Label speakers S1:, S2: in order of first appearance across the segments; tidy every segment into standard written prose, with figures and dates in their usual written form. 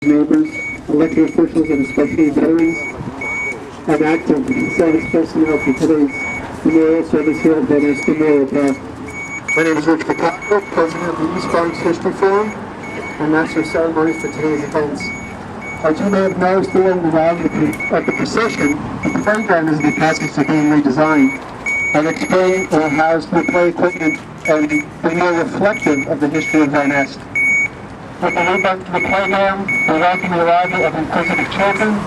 S1: neighbors, elected officials, and especially veterans and active service personnel for today's memorial service here at Van Ness Memorial Park. My name is Rich Picasso, President of the East Bronx History Forum, and Master of Ceremonies for today's events. As you may have noticed along the route of the procession, the playground is in the process of being redesigned and expand or house new play equipment and be more reflective of the history of Van Ness. With the lead back to the playground, we welcome the arrival of inquisitive children,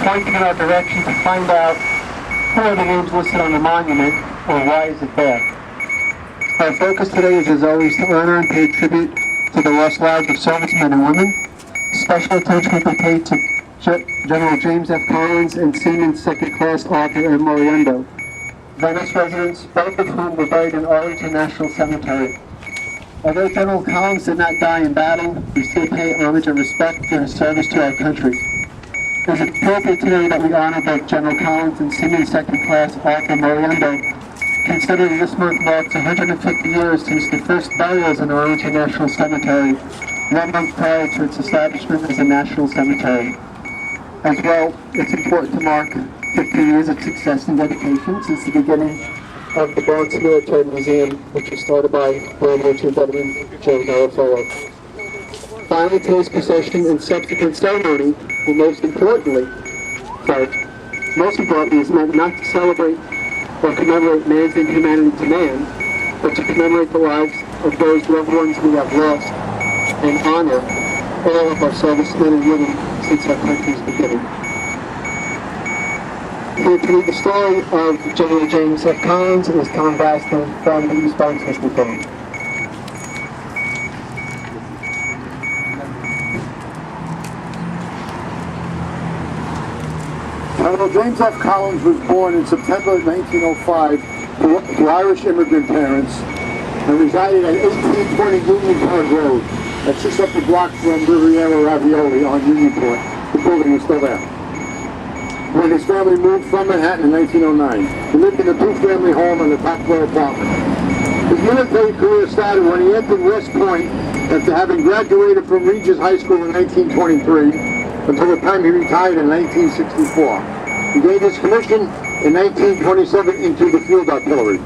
S1: pointing in our direction to find out who are the names listed on the monument or why is it there. Our focus today is, as always, to honor and pay tribute to the lost lives of servicemen and women. Special attention will be paid to General James F. Collins and Seaman Second Class Arthur M. Moriendo, Van Ness residents, both of whom were buried in Arlington National Cemetery. Although General Collins did not die in battle, we still pay homage and respect for his service to our country. It is appropriate today that we honor both General Collins and Seaman Second Class Arthur Moriendo, considering this month marks 150 years since the first burials in Arlington National Cemetery, 1 month prior to its establishment as a national cemetery. As well, it's important to mark 15 years of success and dedication since the beginning of the Bronx Military Museum, which was started by World War II veteran Joe Garofalo. Finally, today's procession and subsequent ceremony will most importantly is meant not to celebrate or commemorate man's inhumanity to man, but to commemorate the lives of those loved ones we have lost and honor all of our servicemen and women since our country's beginning. Here to read the story of General James F. Collins is Tom Baston from the East Bronx History Forum.
S2: General James F. Collins was born in September 1905 to Irish immigrant parents and resided at 1820 Union Park Road. That's just up the block from Riviera Ravioli on Union Point. The building is still there. When his family moved from Manhattan in 1909. He lived in a two-family home in a top-floor apartment. His military career started when he entered West Point after having graduated from Regis High School in 1923 until the time he retired in 1964. He gained his commission in 1927 into the Field Artillery.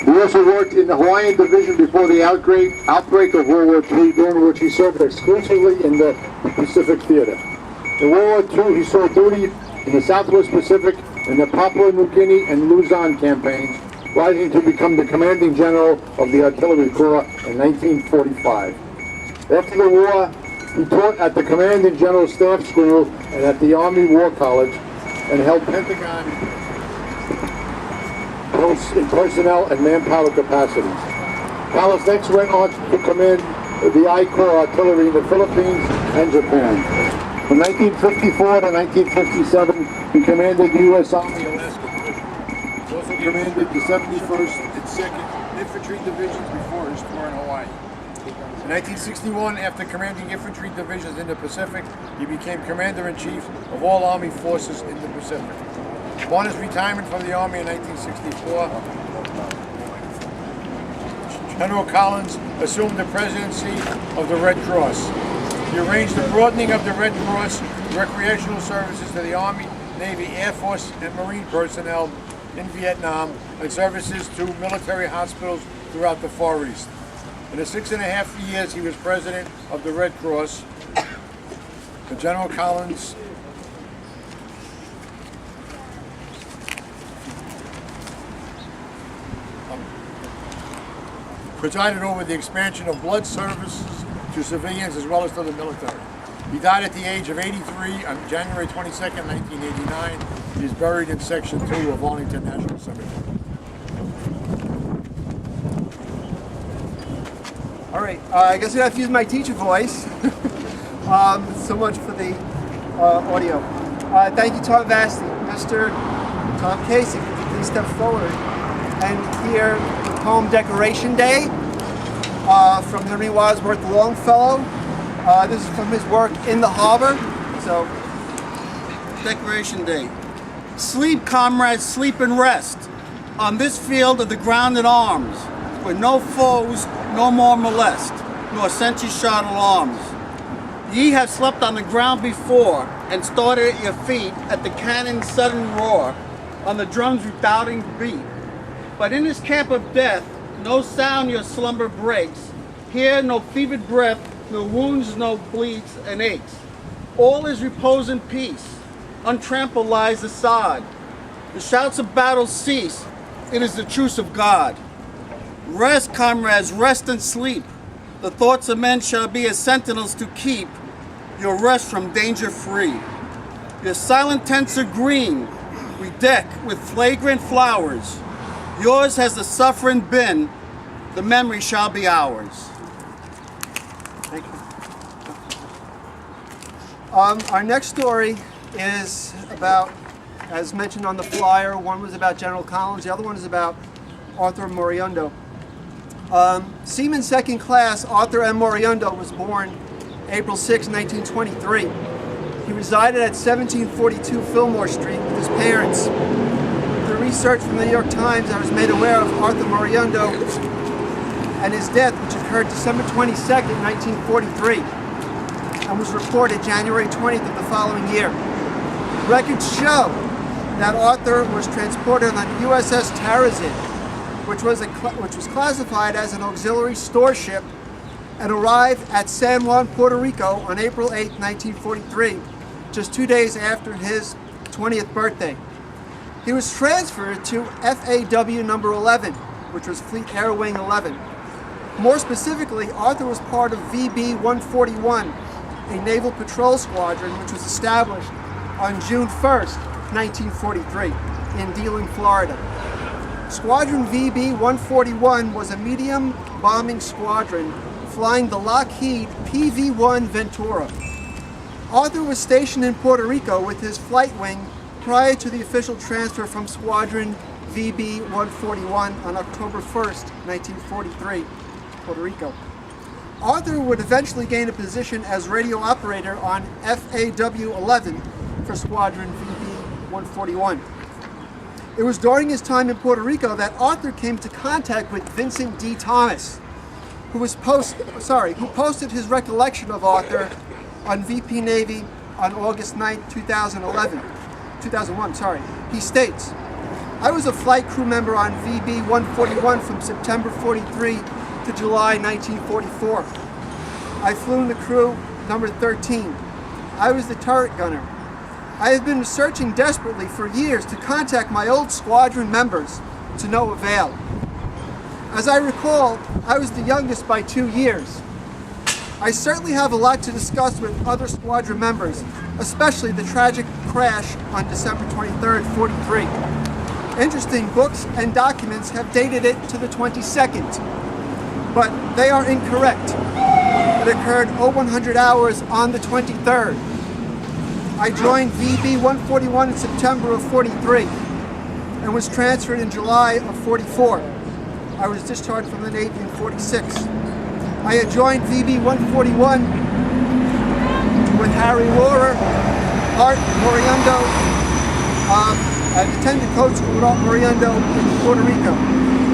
S2: He also worked in the Hawaiian Division before the outbreak of World War II, during which he served exclusively in the Pacific Theater. In World War II, he saw duty in the Southwest Pacific in the Papua New Guinea and Luzon campaigns, rising to become the commanding general of the Artillery Corps in 1945. After the war, he taught at the Commanding General Staff School and at the Army War College, and held Pentagon posts in personnel and manpower capacities. Collins next went on to command the I Corps Artillery in the Philippines and Japan. From 1954 to 1957, he commanded the U.S. Army Alaska Division. He also commanded the 71st and 2nd Infantry Divisions before his tour in Hawaii. In 1961, after commanding infantry divisions in the Pacific, he became Commander-in-Chief of all Army forces in the Pacific. Upon his retirement from the Army in 1964, General Collins assumed the presidency of the Red Cross. He arranged the broadening of the Red Cross recreational services to the Army, Navy, Air Force, and Marine personnel in Vietnam, and services to military hospitals throughout the Far East. In the 6.5 years he was president of the Red Cross, General Collins presided over the expansion of blood services to civilians as well as to the military. He died at the age of 83 on January 22nd, 1989. He is buried in Section 2 of Arlington National Cemetery.
S3: All right, I guess I have to use my teacher voice. So much for the audio. Thank you, Tom Vasti. Mr. Tom Casey, could you please step forward and hear the poem Decoration Day from Henry Wadsworth Longfellow. This is from his work In the Harbor. So,
S4: Decoration Day. Sleep, comrades, sleep and rest on this field of the grounded arms, where no foes no more molest, nor sentry shot alarms. Ye have slept on the ground before, and started at your feet at the cannon's sudden roar, on the drum's redoubting beat. But in this camp of death, no sound your slumber breaks. Here no fevered breath, no wounds, no bleeds and aches. All is repose and peace. Untrampled lies the sod. The shouts of battle cease. It is the truce of God. Rest, comrades, rest and sleep. The thoughts of men shall be as sentinels to keep your rest from danger free. Your silent tents are green, we deck with flagrant flowers. Yours has the suffering been, the memory shall be ours.
S3: Thank you. Our next story is about, as mentioned on the flyer, one was about General Collins, the other one is about Arthur Moriundo. Seaman Second Class Arthur M. Moriundo was born April 6, 1923. He resided at 1742 Fillmore Street with his parents. Through research from the New York Times, I was made aware of Arthur Moriundo and his death, which occurred December 22nd, 1943, and was reported January 20th of the following year. Records show that Arthur was transported on the USS Tarazin, which was classified as an auxiliary store ship, and arrived at San Juan, Puerto Rico on April 8, 1943, just 2 days after his 20th birthday. He was transferred to FAW number 11, which was Fleet Air Wing 11. More specifically, Arthur was part of VB 141, a naval patrol squadron which was established on June 1st, 1943, in Dealing, Florida. Squadron VB 141 was a medium bombing squadron flying the Lockheed PV-1 Ventura. Arthur was stationed in Puerto Rico with his flight wing prior to the official transfer from Squadron VB 141 on October 1st, 1943, Puerto Rico. Arthur would eventually gain a position as radio operator on FAW 11 for Squadron VB 141. It was during his time in Puerto Rico that Arthur came to contact with Vincent D. Thomas, who posted his recollection of Arthur on VP Navy on August 9, 2001. He states, "I was a flight crew member on VB 141 from September 43 to July 1944. I flew in the crew number 13. I was the turret gunner. I have been searching desperately for years to contact my old squadron members to no avail. As I recall, I was the youngest by 2 years. I certainly have a lot to discuss with other squadron members, especially the tragic crash on December 23rd, 43. Interesting books and documents have dated it to the 22nd, but they are incorrect. It occurred 0100 hours on the 23rd. I joined VB 141 in September of 43 and was transferred in July of 44. I was discharged from the Navy in 46. I had joined VB 141 with Harry Rohrer, Art Moriundo, and attended coach school with Art Moriundo in Puerto Rico.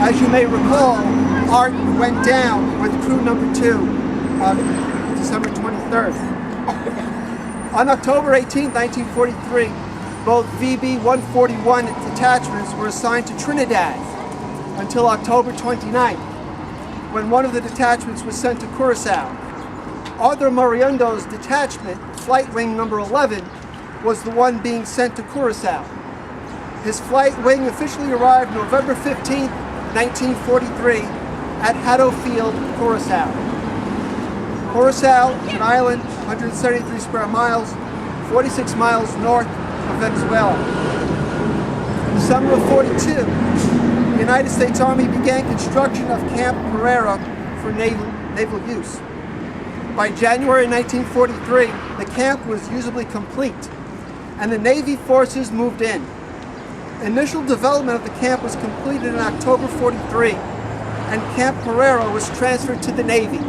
S3: As you may recall, Art went down with crew number 2 on December 23rd. On October 18, 1943, both VB 141 detachments were assigned to Trinidad until October 29th, when one of the detachments was sent to Curacao. Arthur Moriundo's detachment, Flight Wing number 11, was the one being sent to Curacao. His flight wing officially arrived November 15, 1943 at Hato Field, Curacao. Curacao is an island, 173 square miles, 46 miles north of Venezuela. In the summer of 42, the United States Army began construction of Camp Pereira for naval use. By January 1943, the camp was usably complete, and the Navy forces moved in. Initial development of the camp was completed in October 43, and Camp Pereira was transferred to the Navy.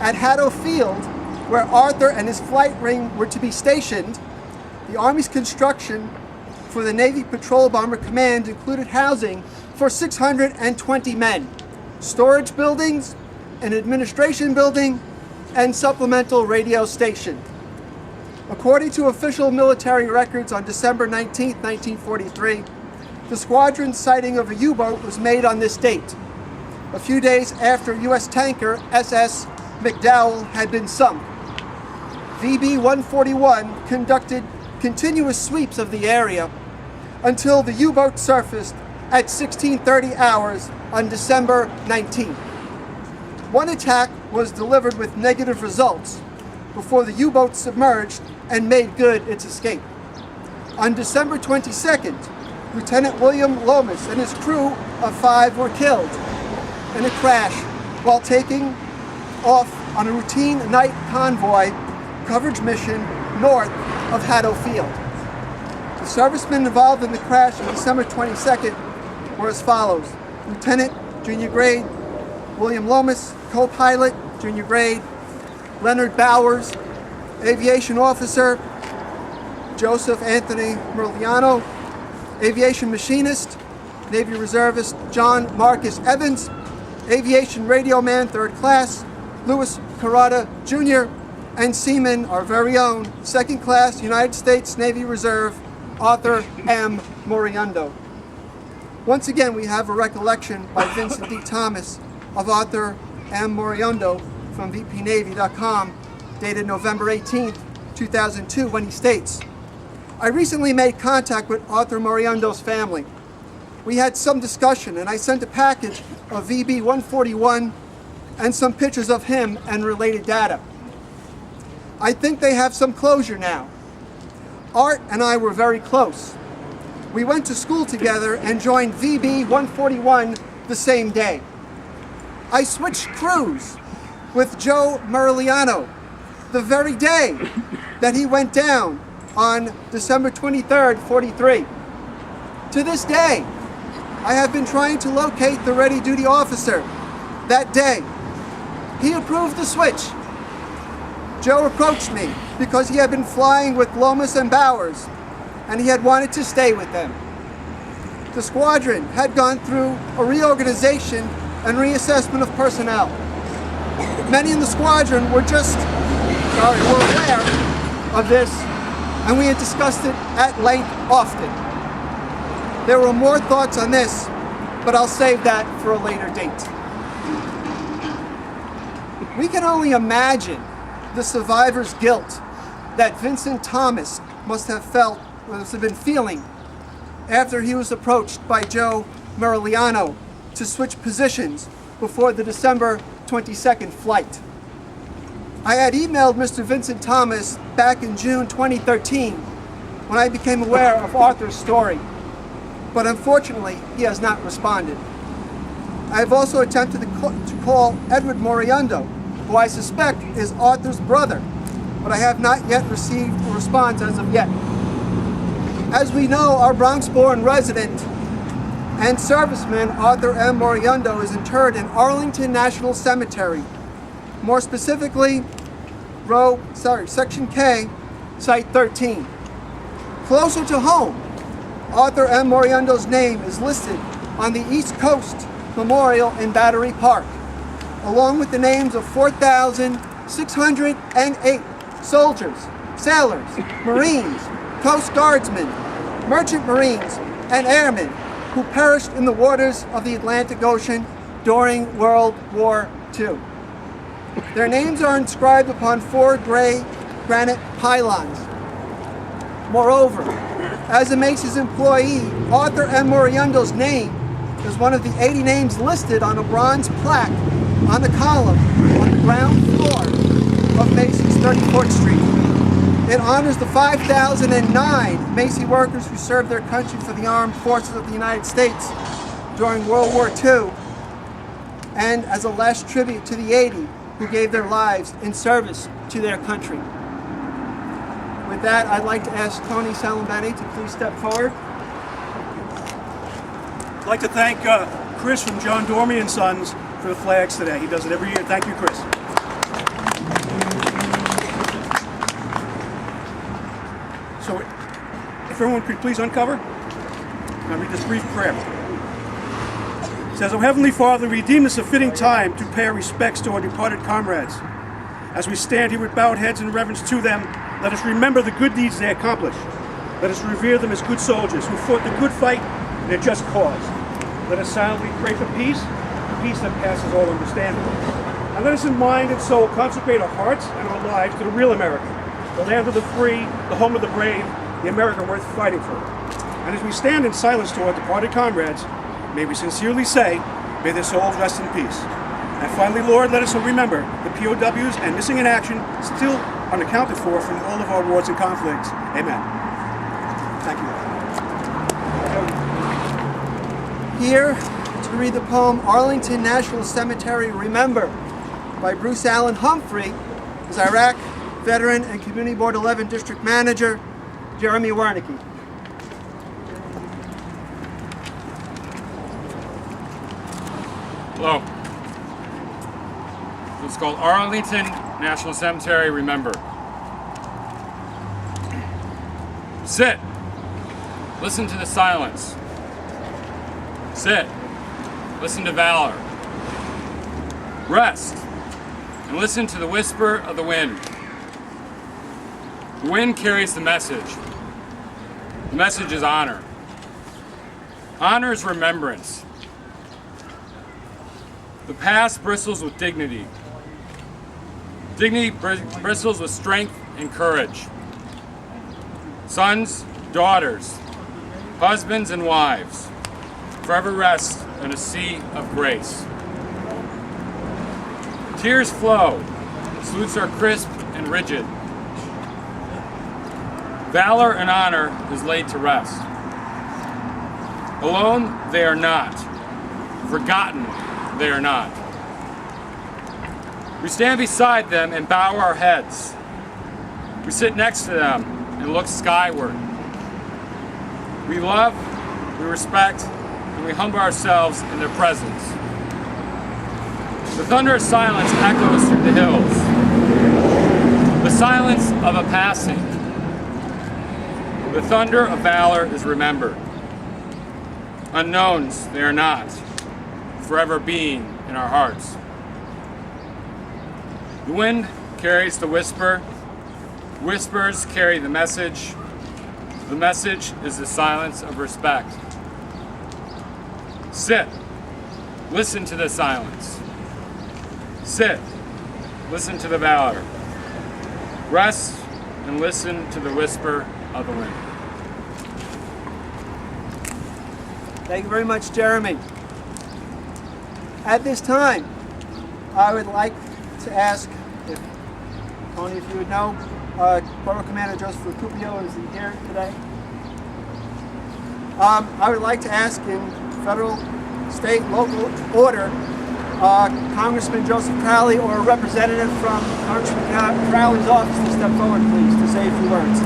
S3: At Hato Field, where Arthur and his flight wing were to be stationed, the Army's construction for the Navy Patrol Bomber Command included housing for 620 men, storage buildings, an administration building, and supplemental radio station. According to official military records, on December 19, 1943, the squadron's sighting of a U-boat was made on this date, a few days after U.S. tanker SS McDowell had been sunk. VB-141 conducted continuous sweeps of the area until the U-boat surfaced at 16:30 hours on December 19th. One attack was delivered with negative results before the U-boat submerged and made good its escape. On December 22nd, Lieutenant William Lomas and his crew of 5 were killed in a crash while taking off on a routine night convoy coverage mission north of Haddo Field. The servicemen involved in the crash on December 22nd were as follows: Lieutenant, junior grade, William Lomas, co-pilot, junior grade, Leonard Bowers, aviation officer, Joseph Anthony Merliano, aviation machinist, Navy reservist John Marcus Evans, aviation radio man, 3rd class, Louis Carrata Jr., and seaman, our very own, 2nd class United States Navy Reserve, Arthur M. Moriundo. Once again, we have a recollection by Vincent D. Thomas of Arthur M. Moriundo from VPNavy.com, dated November 18, 2002, when he states, "I recently made contact with Arthur Moriundo's family. We had some discussion, and I sent a package of VB-141 and some pictures of him and related data. I think they have some closure now. Art and I were very close. We went to school together and joined VB-141 the same day. I switched crews with Joe Merliano the very day that he went down on December 23rd, 43. To this day, I have been trying to locate the ready-duty officer that day. He approved the switch. Joe approached me because he had been flying with Lomas and Bowers, and he had wanted to stay with them. The squadron had gone through a reorganization and reassessment of personnel. Many in the squadron were aware of this, and we had discussed it at length often. There were more thoughts on this, but I'll save that for a later date. We can only imagine the survivor's guilt that Vincent Thomas must have been feeling after he was approached by Joe Merliano to switch positions before the December 22nd flight. I had emailed Mr. Vincent Thomas back in June 2013 when I became aware of Arthur's story, but unfortunately he has not responded. I have also attempted to call Edward Moriundo, who I suspect is Arthur's brother, but I have not yet received a response as of yet. As we know, our Bronx-born resident and serviceman Arthur M. Moriundo is interred in Arlington National Cemetery, more specifically, Section K, Site 13. Closer to home, Arthur M. Moriundo's name is listed on the East Coast Memorial in Battery Park, along with the names of 4,608 soldiers, sailors, Marines, Coast Guardsmen, Merchant Marines, and airmen who perished in the waters of the Atlantic Ocean during World War II. Their names are inscribed upon 4 gray granite pylons. Moreover, as a Macy's employee, Arthur M. Moriundo's name is one of the 80 names listed on a bronze plaque on a column on the ground floor of Macy's 34th Street. It honors the 5,009 Macy workers who served their country for the armed forces of the United States during World War II, and as a last tribute to the 80 who gave their lives in service to their country. With that, I'd like to ask Tony Salimbeni to please step forward.
S5: I'd like to thank Chris from John Dormy and Sons for the flags today. He does it every year. Thank you, Chris. So, if everyone could please uncover, I'll read this brief prayer. It says, "O Heavenly Father, redeem this a fitting time to pay our respects to our departed comrades. As we stand here with bowed heads in reverence to them, let us remember the good deeds they accomplished. Let us revere them as good soldiers who fought the good fight in a just cause. Let us silently pray for peace, the peace that passes all understanding. And let us in mind and soul consecrate our hearts and our lives to the real America, the land of the free, the home of the brave, the America worth fighting for. And as we stand in silence to our departed comrades, may we sincerely say, may their souls rest in peace. And finally, Lord, let us remember the POWs and missing in action still unaccounted for from all of our wars and conflicts. Amen. Thank you.
S3: Here to read the poem Arlington National Cemetery Remember by Bruce Allen Humphrey is Iraq veteran and Community Board 11 District Manager Jeremy Warnicki.
S6: Hello. It's called Arlington National Cemetery Remember. Sit. Listen to the silence. Sit. Listen to valor. Rest. And listen to the whisper of the wind. The wind carries the message. The message is honor. Honor is remembrance. The past bristles with dignity. Dignity bristles with strength and courage. Sons, daughters, husbands and wives, forever rest in a sea of grace. Tears flow, salutes are crisp and rigid. Valor and honor is laid to rest. Alone they are not. Forgotten they are not. We stand beside them and bow our heads. We sit next to them and look skyward. We love, we respect, and we humble ourselves in their presence. The thunderous silence echoes through the hills. The silence of a passing. The thunder of valor is remembered. Unknowns they are not, forever being in our hearts. The wind carries the whisper. Whispers carry the message. The message is the silence of respect. Sit. Listen to the silence. Sit. Listen to the valor. Rest and listen to the whisper of the wind.
S3: Thank you very much, Jeremy. At this time, I would like to ask if Tony, if you would know, Borough Commander Joseph Recupio is here today. I would like to ask in federal, state, local order, Congressman Joseph Crowley or a representative from Congressman Crowley's office to step forward, please, to say a few words.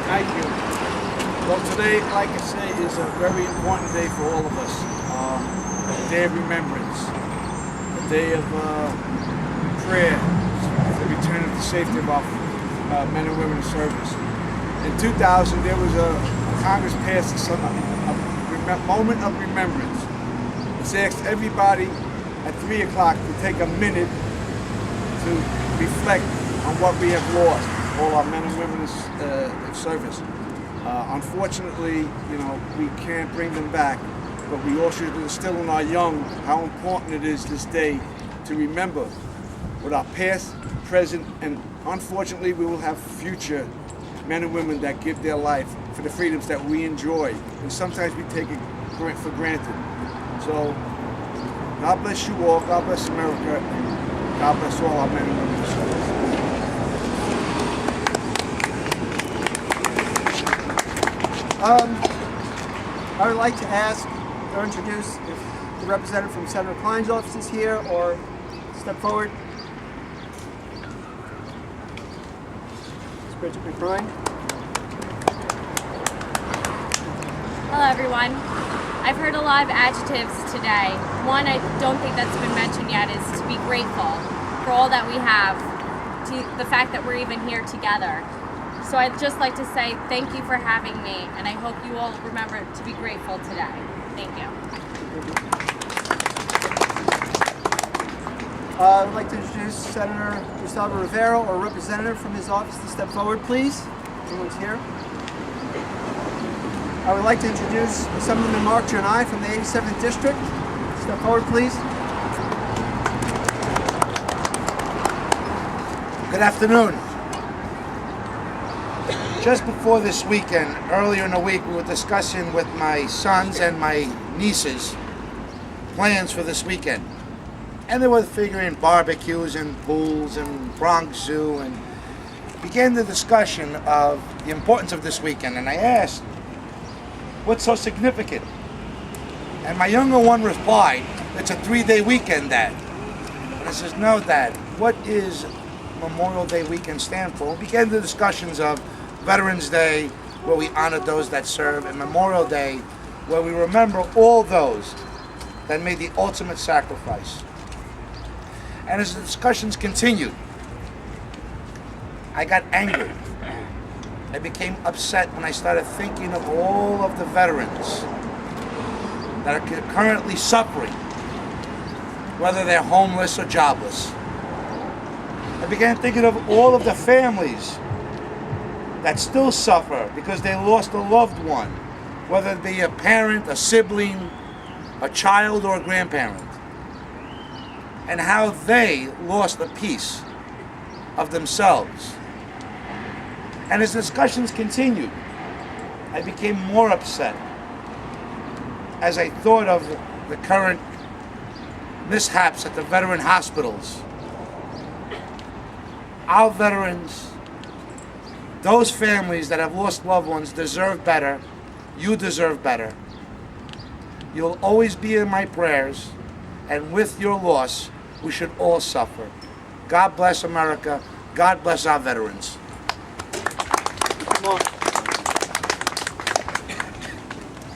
S7: Thank you. Well, today, like I say, is a very important day for all of us. A day of remembrance, a day of prayer, the return of the safety of our men and women in service. In 2000, there was a Congress passed a moment of remembrance. It's asked everybody at 3 o'clock to take a minute to reflect on what we have lost, all our men and women in service. Unfortunately, you know, we can't bring them back, but we also should instill in our young how important it is this day to remember with our past, present, and unfortunately we will have future men and women that give their life for the freedoms that we enjoy, and sometimes we take it for granted. So, God bless you all, God bless America, God bless all our men and women in service.
S3: I would like to ask or introduce if the representative from Senator Klein's office is here or step forward. Ms. Bridget McBride.
S8: Hello everyone. I've heard a lot of adjectives today. One I don't think that's been mentioned yet is to be grateful for all that we have, to the fact that we're even here together. So I'd just like to say thank you for having me, and I hope you all remember to be grateful today. Thank you.
S3: I'd like to introduce Senator Gustavo Rivero, or a representative from his office, to step forward, please. Everyone's here. I would like to introduce Assemblyman Mark Giannai from the 87th District. Step forward, please.
S9: Good afternoon. Just before this weekend, earlier in the week, we were discussing with my sons and my nieces plans for this weekend. And they were figuring barbecues and pools and Bronx Zoo, and began the discussion of the importance of this weekend. And I asked, what's so significant? And my younger one replied, it's a 3-day weekend, Dad. And I says, no, Dad, what is Memorial Day weekend stand for? We began the discussions of Veterans Day, where we honor those that serve, and Memorial Day, where we remember all those that made the ultimate sacrifice. And as the discussions continued, I got angry. I became upset when I started thinking of all of the veterans that are currently suffering, whether they're homeless or jobless. I began thinking of all of the families that still suffer because they lost a loved one, whether it be a parent, a sibling, a child, or a grandparent, and how they lost a piece of themselves. And as discussions continued, I became more upset as I thought of the current mishaps at the veteran hospitals. Our veterans, those families that have lost loved ones, deserve better. You deserve better. You'll always be in my prayers, and with your loss, we should all suffer. God bless America. God bless our veterans.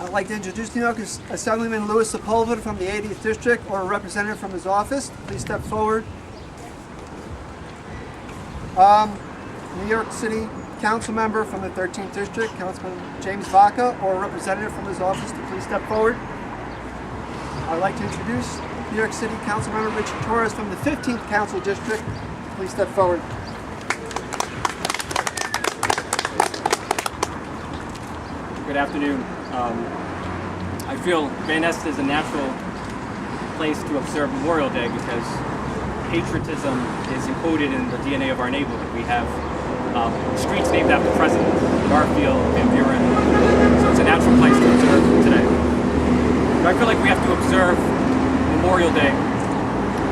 S3: I'd like to introduce New York Assemblyman Louis Sepulveda from the 80th District, or a representative from his office. Please step forward. New York City Council member from the 13th District, Councilman James Vaca, or a representative from his office, to please step forward. I'd like to introduce New York City Council member Richard Torres from the 15th Council District. Please step forward.
S10: Good afternoon. I feel Van Nest is a natural place to observe Memorial Day because patriotism is encoded in the DNA of our neighborhood. We have streets named after presidents, Garfield, Van Buren, so it's a natural place to observe today. But I feel like we have to observe Memorial Day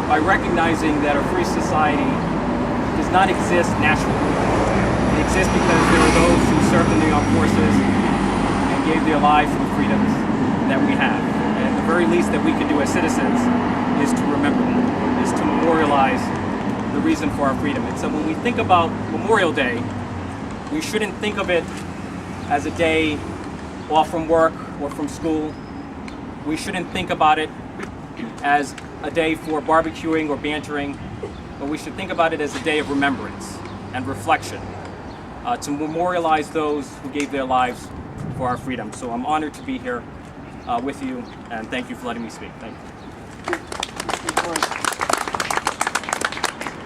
S10: by recognizing that a free society does not exist naturally. It exists because there are those who served in the armed forces and gave their lives for the freedoms that we have. And the very least that we can do as citizens is to remember them, is to memorialize the reason for our freedom. And so when we think about Memorial Day, we shouldn't think of it as a day off from work or from school. We shouldn't think about it as a day for barbecuing or bantering, but we should think about it as a day of remembrance and reflection, to memorialize those who gave their lives for our freedom. So I'm honored to be here with you, and thank you for letting me speak. Thank you.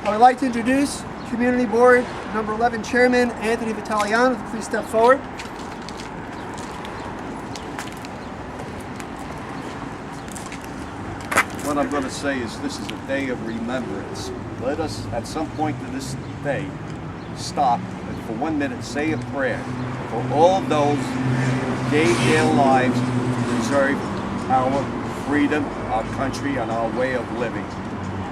S3: I would like to introduce Community Board number 11 Chairman Anthony Vitaliano. Please step forward.
S11: What I'm going to say is this is a day of remembrance. Let us, at some point to this day, stop and for 1 minute say a prayer for all those who gave their lives to deserve our freedom, our country, and our way of living.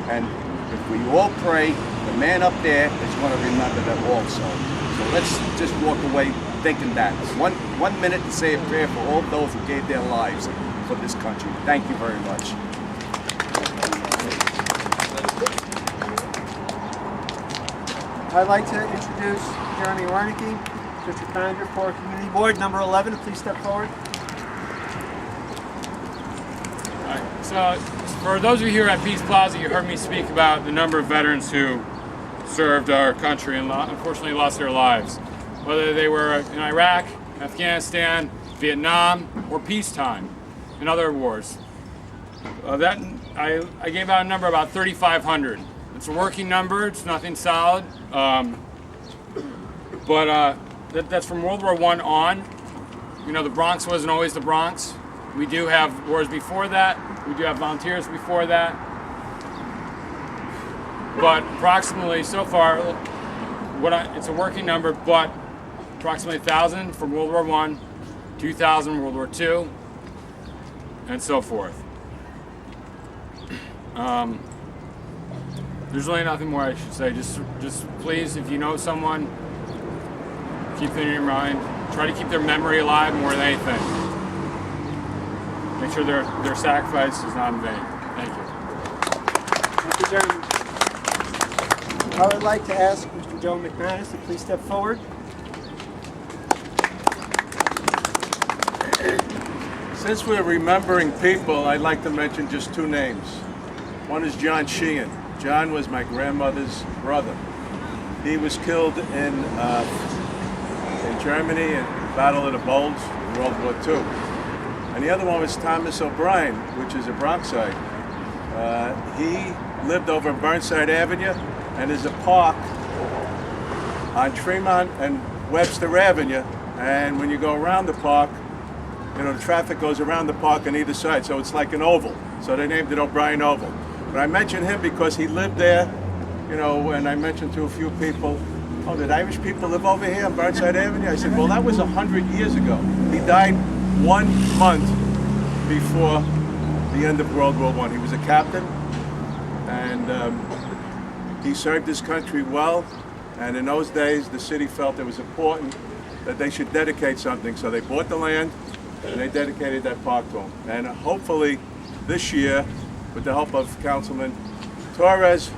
S11: And if we all pray, the man up there is going to remember them also. So let's just walk away thinking that. One minute to say a prayer for all those who gave their lives for this country. Thank you very much.
S3: I'd like to introduce Jeremy Wernicke, District Manager for Community Board number 11. Please step forward.
S6: So, for those of you here at Peace Plaza, you heard me speak about the number of veterans who served our country and unfortunately lost their lives. Whether they were in Iraq, Afghanistan, Vietnam, or peacetime in other wars. That I gave out a number about 3,500. It's a working number. It's nothing solid, but that's from World War I on. You know, the Bronx wasn't always the Bronx. We do have wars before that. We do have volunteers before that. But approximately so far, it's a working number, but approximately 1,000 from World War I, 2,000 World War II, and so forth. There's really nothing more I should say. Just please, if you know someone, keep them in your mind. Try to keep their memory alive more than anything. Make sure their sacrifice is not in vain. Thank you.
S3: Thank you, gentlemen. I would like to ask Mr. Joe McManus to please step forward.
S12: Since we're remembering people, I'd like to mention just two names. One is John Sheehan. John was my grandmother's brother. He was killed in Germany in the Battle of the Bulge in World War II. And the other one was Thomas O'Brien, which is a Bronxite. He lived over Burnside Avenue, and there's a park on Tremont and Webster Avenue. And when you go around the park, you know, the traffic goes around the park on either side, so it's like an oval. So they named it O'Brien Oval. But I mentioned him because he lived there, you know, and I mentioned to a few people, oh, did Irish people live over here on Burnside Avenue? I said, well, that was 100 years ago. He died 1 month before the end of World War I. He was a captain, and he served his country well. And in those days, the city felt it was important that they should dedicate something. So they bought the land, and they dedicated that park to him. And hopefully this year, with the help of Councilman Torres,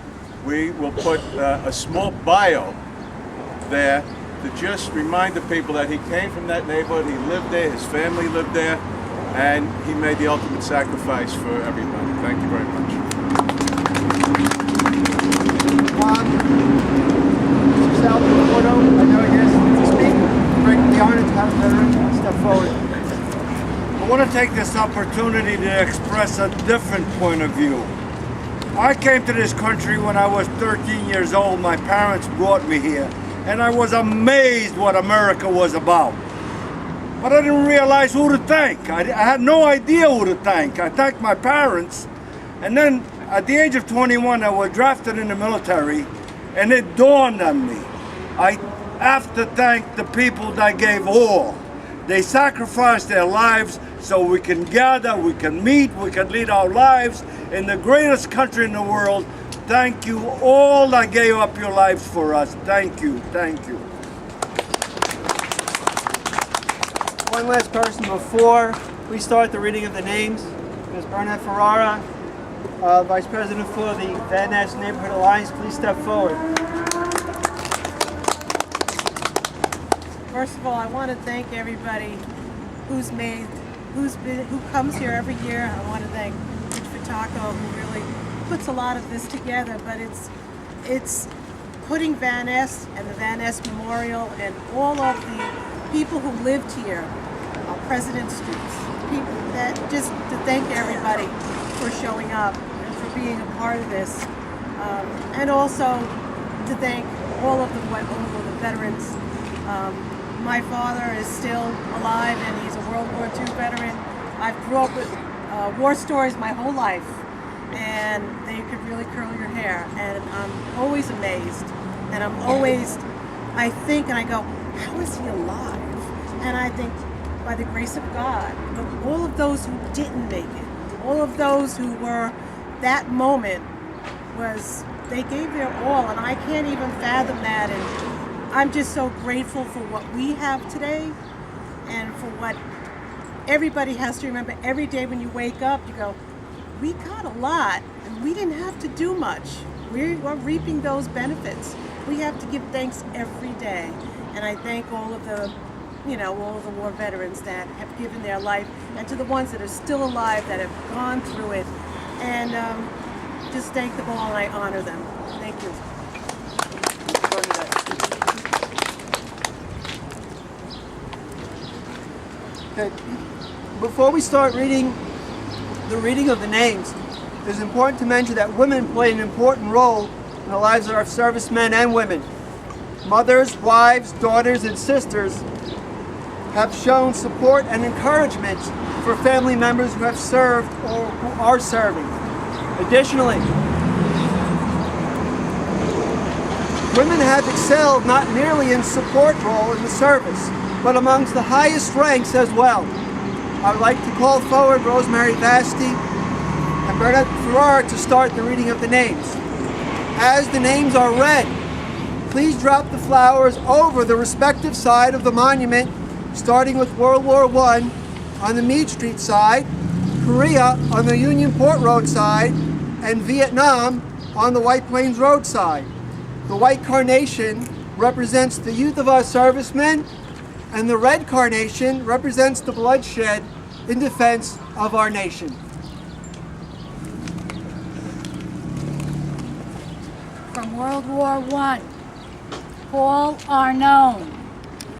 S12: we will put a small bio there to just remind the people that he came from that neighborhood, he lived there, his family lived there, and he made the ultimate sacrifice for everybody. Thank you very much.
S3: Mr. Salvatore, I know he has to speak. Bring the honor to have a veteran step forward.
S7: I want to take this opportunity to express a different point of view. I came to this country when I was 13 years old. My parents brought me here, and I was amazed what America was about. But I didn't realize who to thank. I had no idea who to thank. I thanked my parents, and then at the age of 21, I was drafted in the military, and it dawned on me. I have to thank the people that gave all. They sacrificed their lives so we can gather, we can meet, we can lead our lives in the greatest country in the world. Thank you all that gave up your lives for us. Thank you, thank you.
S3: One last person before we start the reading of the names. Ms. Bernadette Ferrara, Vice President for the Van Ness Neighborhood Alliance, please step forward.
S13: First of all, I want to thank everybody who comes here every year. I want to thank Rich Fataco, who really puts a lot of this together, but it's putting Van Ness and the Van Ness Memorial and all of the people who lived here on President Streets, people that just to thank everybody for showing up and for being a part of this, and also to thank all of the veterans. My father is still alive, and he's a World War II veteran. I grew up with war stories my whole life, and they could really curl your hair. And I'm always amazed, and I think and I go, how is he alive? And I think, by the grace of God. But all of those who didn't make it, all of those who were, that moment they gave their all, and I can't even fathom that. And I'm just so grateful for what we have today and for what everybody has to remember. Every day when you wake up, you go, we got a lot and we didn't have to do much. We're reaping those benefits. We have to give thanks every day. And I thank all of the war veterans that have given their life, and to the ones that are still alive that have gone through it. And just thank them all, and I honor them. Thank you.
S3: Okay. Before we start reading the names, it is important to mention that women play an important role in the lives of our servicemen and women. Mothers, wives, daughters, and sisters have shown support and encouragement for family members who have served or who are serving. Additionally, women have excelled not merely in support role in the service, but amongst the highest ranks as well. I would like to call forward Rosemary Vasti and Bernadette Ferrar to start the reading of the names. As the names are read, please drop the flowers over the respective side of the monument, starting with World War I on the Meade Street side, Korea on the Union Port Road side, and Vietnam on the White Plains Road side. The white carnation represents the youth of our servicemen, and the red carnation represents the bloodshed in defense of our nation.
S14: From World War I, Paul Arnone.